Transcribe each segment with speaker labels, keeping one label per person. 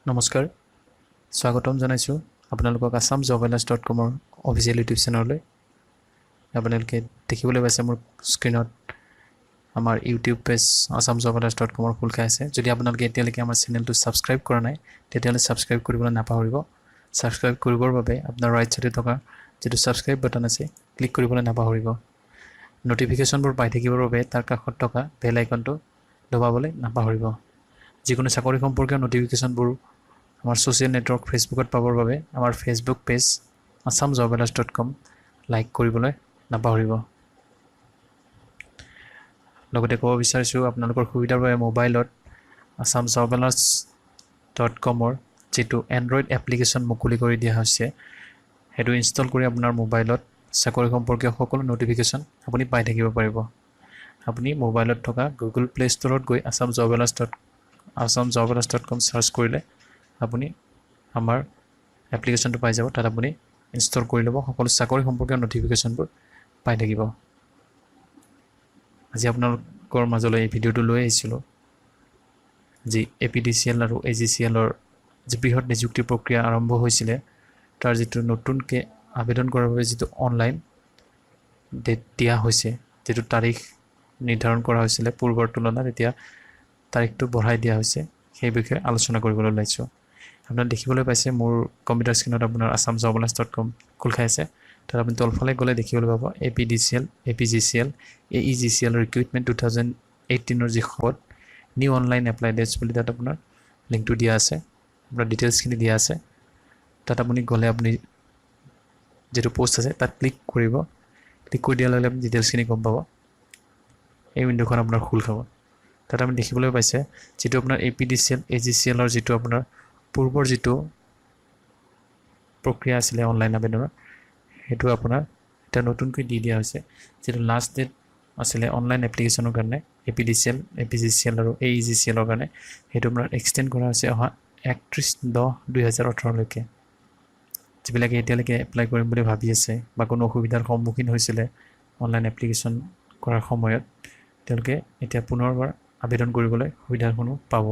Speaker 1: নমস্কাৰ স্বাগতম জনাইছোঁ আপোনালোকক assamjobalas.com অফিচিয়েল ইউটিউব চেনেললৈ আপোনালোকে দেখিবলৈ পাইছে মোৰ স্ক্ৰীনত আমাৰ ইউটিউব পেজ assamjobalas.com খোল খাই আছে যদি আপোনালোকে এতিয়ালৈকে আমাৰ চেনেলটো সাবস্ক্ৰাইব কৰা নাই তেতিয়াহ'লে সাবস্ক্ৰাইব কৰিবলৈ নাপাহৰিব সাবস্ক্ৰাইব কৰিবৰ বাবে আপোনাৰ ৰাইট সাইডে থকা যেটো সাবস্ক্ৰাইব বাটন আছে ক্লিক কৰিবলৈ নাপাহৰিব নটিফিকেশনবোৰ পাই থাকিবৰ বাবে তাৰ কাষত থকা বেল আইকনটো দবাবলৈ নাপাহৰিব যিকোনো চাকৰি সম্পৰ্কীয় নটিফিকেশনবোৰ আমাৰ সোশ্যাল নেটৱৰ্ক ফেসবুকত পাবৰ বাবে আমাৰ ফেসবুক পেজ assamjobalas.com লাইক কৰিবলৈ নাপাহৰিব লগতে ক'ব বিচাৰিছোঁ আপোনালোকৰ সুবিধাৰ বাবে মোবাইলত assamjobalas.com যেটো এন্ড্ৰইড এপ্লিকেশন মুকলি কৰি দিয়া হৈছে হেতু ইনষ্টল কৰি আপোনাৰ মোবাইলত চাকৰি সম্পৰ্কীয় সকলো নটিফিকেশন আপুনি পাই থাকিব পাৰিব আপুনি মোবাইলত থকা গুগল প্লে ষ্টৰত গৈ assamjobalas.com সাৰ্চ কৰিলে আপুনি আমাৰ এপ্লিকেশনটো পাই যাব তাত আপুনি ইনষ্টল কৰি ল'ব সকলো চাকৰি সম্পৰ্কীয় নটিফিকেশনবোৰ পাই থাকিব আজি আপোনালোকৰ মাজলৈ এই ভিডিঅটো লৈ আহিছিলো যি APDCL আৰু AEGCL ৰ যি বৃহৎ নিযুক্তি প্ৰক্ৰিয়া আৰম্ভ হৈছিল তাৰ যেটো নতুনকে আবেদন কৰাৰ বাবে যেটো অনলাইন ডেট দিয়া হৈছে যেটো তাৰিখ নিৰ্ধাৰণ কৰা হৈছিল পূৰ্বৰ তুলনাত এতিয়া তাৰিখটো বঢ়াই দিয়া হৈছে সেই বিষয়ে আলোচনা কৰিবলৈ ওলাইছো আপোনালোকে দেখিবলৈ পাইছে মোৰ কম্পিউটাৰ স্ক্ৰীনত আপোনাৰ assamjobalas.com খোল খাই আছে তাৰ আপুনি তলফালে গলে দেখিবলৈ পাব APDCL APGCL AEGCL Recruitment 2018 ৰ যি খবৰ নিউ অনলাইন এপ্লাই ডেটস বুলি তাত আপোনাৰ লিংকটো দিয়া আছে আপোনাৰ ডিটেইলছখিনি দিয়া আছে তাত আপুনি গলে আপুনি যেটো পোষ্ট আছে তাত ক্লিক কৰি দিয়াৰ লগে আপুনি ডিটেইলছখিনি গম পাব এই উইন্ডোখন আপোনাৰ খোল খাব তাত আমি দেখিবলৈ পাইছে যেটো আপোনাৰ APDCL AEGCL ৰ যেটো আপোনাৰ পূৰ্বৰ যেটো প্ৰক্ৰিয়া আছিল অনলাইন আবেদনৰ হেতু আপোনাৰ এটা নতুনকৈ দি দিয়া হৈছে যেটো লাষ্ট ডেট আছিল অনলাইন এপ্লিকেশনৰ কাৰণে APDCL APGCL আৰু AEGCL ৰ কাৰণে হেতু আপোনাৰ এক্সটেন্ড কৰা হৈছে 31/10/2018 লৈকে যিবিলাকে এতিয়ালৈকে এপ্লাই কৰিম বুলি ভাবি আছে বা কোনো অসুবিধাৰ সন্মুখীন হৈছিল অনলাইন এপ্লিকেশন কৰাৰ সময়ত তেওঁলোকে এতিয়া পুনৰবাৰ আবেদন কৰিবলৈ সুবিধাসমূহ পাব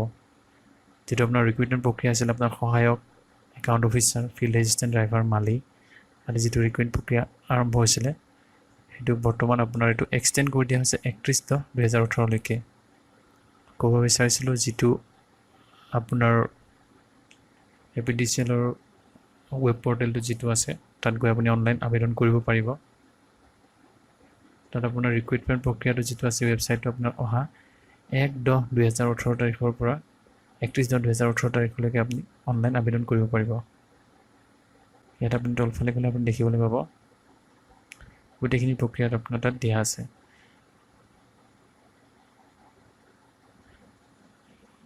Speaker 1: যেটো আপোনাৰ ৰিক্ৰুটমেন্ট প্ৰক্ৰিয়া আছিল আপোনাৰ সহায়ক account officer field assistant driver মালি আৰু যেটো ৰিক্ৰুটমেন্ট প্ৰক্ৰিয়া আৰম্ভ হৈছিল হেতু বৰ্তমান আপোনাৰ এটো এক্সটেন্ড কৰি দিয়া হৈছে 31/10/2018 লৈকে ক'ব বিচাৰিছিলো যেটো আপোনাৰ APDCL ৰ ৱেব পৰ্টেলটো যেটো আছে তাত গৈ আপুনি অনলাইন আবেদন কৰিব পাৰিব তাত আপোনাৰ ৰিক্ৰুটমেন্ট প্ৰক্ৰিয়াটো যেটো আছে ৱেবসাইটটো আপোনাৰ 1/10/2018 তাৰিখৰ পৰা 31/10/2018 তাৰিখলৈকে আপুনি অনলাইন আবেদন কৰিব পাৰিব ইয়াত আপুনি তলফালে গলে আপুনি দেখিবলৈ পাব গোটেইখিনি প্ৰক্ৰিয়াত আপোনাৰ তাত দিয়া আছে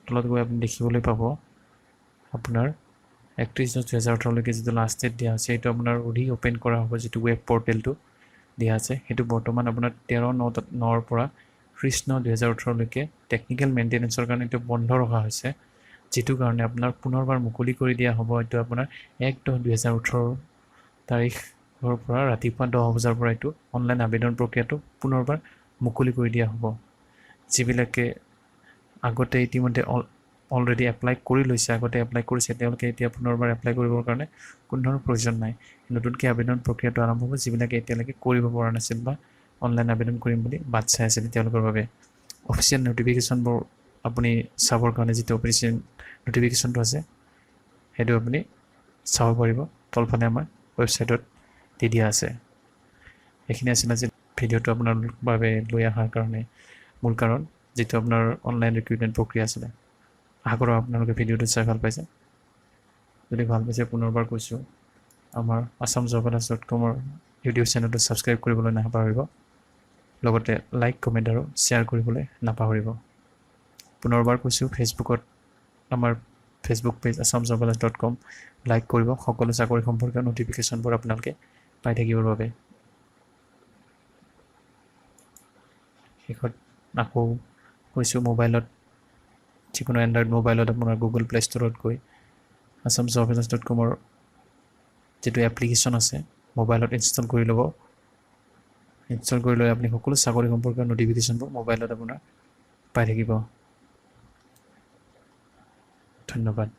Speaker 1: তলত গৈ আপুনি দেখিবলৈ পাব আপোনাৰ 31/10/2018 লৈকে যেটো লাষ্ট ডেট দিয়া আছে এটো আপোনাৰ ৰি ওপেন কৰা হ'ব যেটো ৱেব পৰ্টেলটো দিয়া আছে হেতু বৰ্তমান আপোনাৰ 13/9 ৰ পৰা 30/2018 লৈকে টেকনিক্যাল মেইনটেনেন্সৰ কাৰণে এটো বন্ধ ৰখা হৈছে যেটো কাৰণে আপোনাৰ পুনৰবাৰ মুকলি কৰি দিয়া হ'ব এটো আপোনাৰ 1/10/2018 তাৰিখৰ পৰা ৰাতিপুৱা 10 বজাৰ পৰা এটো অনলাইন আবেদন প্ৰক্ৰিয়াটো পুনৰবাৰ মুকলি কৰি দিয়া হ'ব যিবিলাকে আগতে ইতিমধ্যে অলৰেডি এপ্লাই কৰি লৈছে আগতে এপ্লাই কৰিছে তেওঁলোকে এতিয়া পুনৰবাৰ এপ্লাই কৰিবৰ কাৰণে কোনো ধৰণৰ প্ৰয়োজন নাই নতুনকৈ আবেদন প্ৰক্ৰিয়াটো আৰম্ভ হ'ব যিবিলাকে এতিয়ালৈকে কৰিব পৰা নাছিল বা অনলাইন আবেদন কৰিম বুলি বাট চাই আছিল তেওঁলোকৰ বাবে অফিচিয়েল নটিফিকেশনবোৰ আপুনি চাবৰ কাৰণে যেটো অফিচিয়েল নটিফিকেশনটো আছে হেতু আপুনি চাব পাৰিব তলফালে আমাৰ ৱেবসাইটত দি দিয়া আছে এখিনি আছিল আজি ভিডিঅটো আপোনালোকৰ বাবে লৈ অহাৰ কাৰণে মূল কাৰণ যেটো আপোনাৰ অনলাইন ৰিক্ৰুটমেন্ট প্ৰক্ৰিয়া আছিল আশা কৰোঁ আপোনালোকে ভিডিঅটো চাই ভাল পাইছে যদি ভাল পাইছে পুনৰবাৰ কৈছো আমাৰ assamjobalas.com ইউটিউব চেনেলটো সাবস্ক্ৰাইব কৰিবলৈ নাপাহৰিব লগতে লাইক কমেন্ট আৰু শেয়াৰ কৰিবলৈ নাপাহৰিব পুনৰবাৰ কৈছো ফেসবুকত আমাৰ ফেসবুক পেজ assamjobalas.com লাইক কৰিব সকলো চাকৰি সম্পৰ্কীয় নটিফিকেশনবোৰ আপোনালোকে পাই থাকিবৰ বাবে শেষত আকৌ কৈছো মোবাইলত যিকোনো এন্ড্ৰইড মোবাইলত আপোনাৰ গুগল প্লে ষ্টৰত গৈ assamjobalas.com যেটো এপ্লিকেশন আছে মোবাইলত ইনষ্টল কৰি ল'ব ইনষ্টল কৰি লৈ আপুনি সকলো চাকৰি সম্পৰ্কীয় নটিফিকেশনবোৰ মোবাইলত আপোনাৰ পাই থাকিব ধন্যবাদ